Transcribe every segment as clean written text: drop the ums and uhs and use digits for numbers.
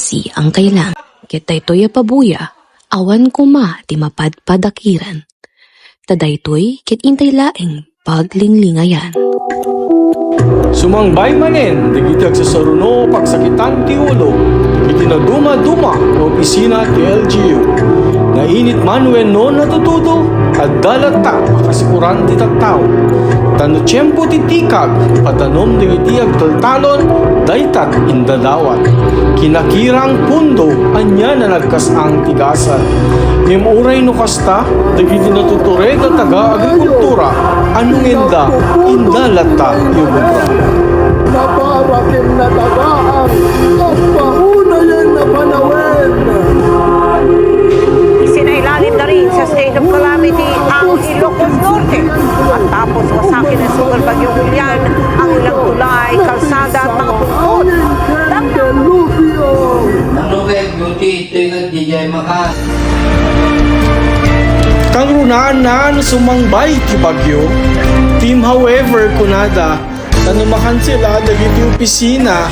Messi ang kailang. Kitay toya pabuya, awan kuma ti mapadpadakiran. Tadaytoy kit intay laeng paglinglingayan. Sumangbay manen, digitag sa saruno, pagsakitan ti ulo, digiti na duma-duma, opisina ti LGU. Nainit man when no natutudo, at dalata, makasikuran ti tattaw. Tano tiyempo ti tikag, patanom digiti agtaltalon, daytat indadawat. Kinakirang pundo, anya na nagkasang tigasan. Ngimuray no kasta, digiti natuture na taga-agrikultura, anong indalata yububra. Naparating na tagaan at pahunayan na panawin. Isinailalim na rin sa state of calamity ang Ilocos Norte. At tapos wasakin ng Super Bagyong Julian ang ilang tulay, kalsada at mga pungkot. Kang runaan na sumangbay ti bagyo. Team however kunada, tanumakan sila dagiti opisina.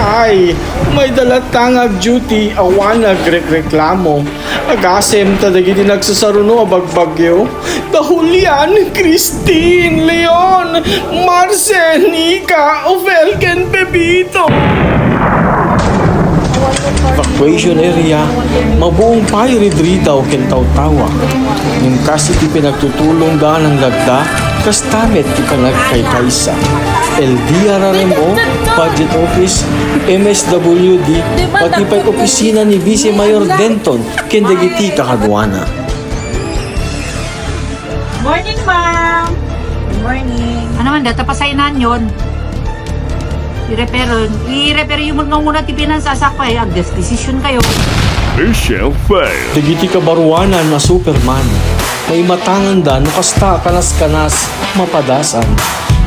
Ay, may dalatang duty awan nagreklamo. Agasem ta dagiti nagsasaruno abagbagyo. Dahulian, Christine, Leon, Marcel, Nika, Ofelken, Pepito. Evacuation area, mabuong payridrita o kentaw-tawa. Yung kasi ti pinagtutulong da ng lagda, kastamet ti panagkay-kaysa. LDRRMO, Budget Office, MSWD, pati pa'y opisina ni Vice Mayor Denton, kendagiti kakadwana. Morning, ma'am! Good morning. Ano man, data pasainan yun. I-repair yung mga muna tipinan sa asakpay. Decision kayo. Michelle Fair. Digiti kabaruanan na Superman. May matangan da no kasta kanas-kanas mapadasan.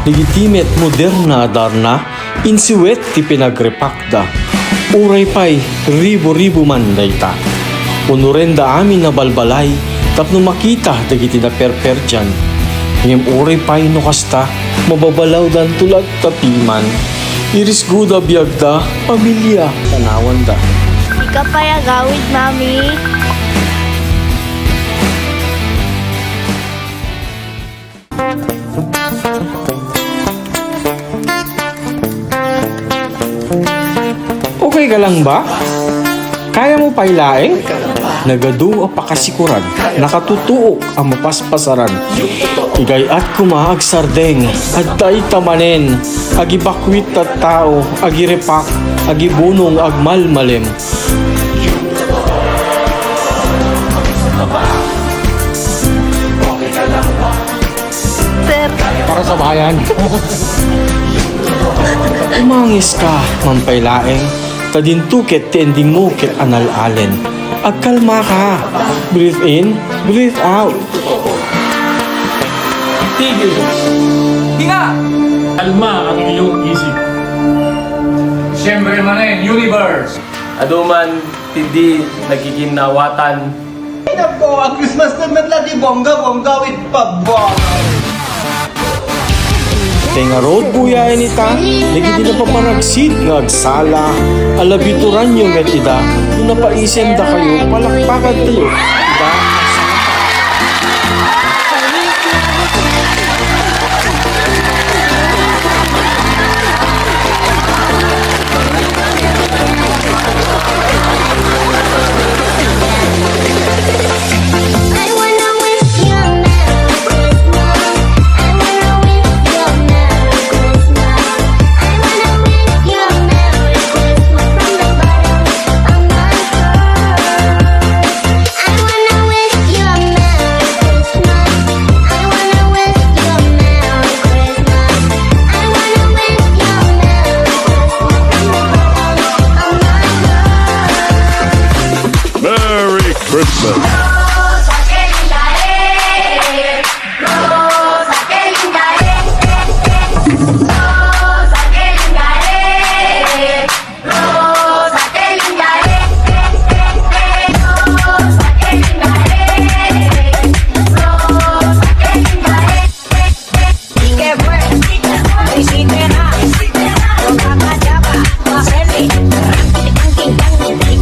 Digitimet moderna darna insiwet ti pinagrepakda. Uray pay ribo-ribo man dayta. Unurenda amin na balbalay tapno makita digiti na perper dyan. Ngem uray pay no kasta mababalaw dan tulag tapiman. Iris guda biyagda, pamilya, tanawan da. Di ka payagawid, mami. Okay ka lang ba? Kaya mo pailaeng? Nagadu o pakasikuran, nakatutuok ang mapaspasaran. Igayat kumaag sardeng, at tay tamanen, agibakwit at tao, agirepak, agibunong agmalmalem. Sir, Para sa bayan. Umangis ka, mampailaeng, tadintuket tending mo ket analalen. Agkalma ka. Breathe in, breathe out. Tigil. Hinga! Kalma ang iyong isip. Siyempre man universe. Aduman, hindi nagkikinawatan. Nako, ang Christmas naman lagi bongga-bongga with pabong. Tenga road buya inita, nagiti na paparagsid nga agsala, alabituran nyo met ida, kung napaisem da kayo, palakpakan tayo, ida, I wanna wish you a Merry Christmas. I wanna wish you a Merry Christmas. I wanna wish you a Merry Christmas from the bottom of my heart. I wanna wish you a Merry Christmas. I wanna wish you a Merry Christmas. I wanna wish you a Merry Christmas from the bottom of my heart. Merry Christmas. Isipin na, huwag ka madya pa, maselfie, king,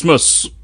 Christmas.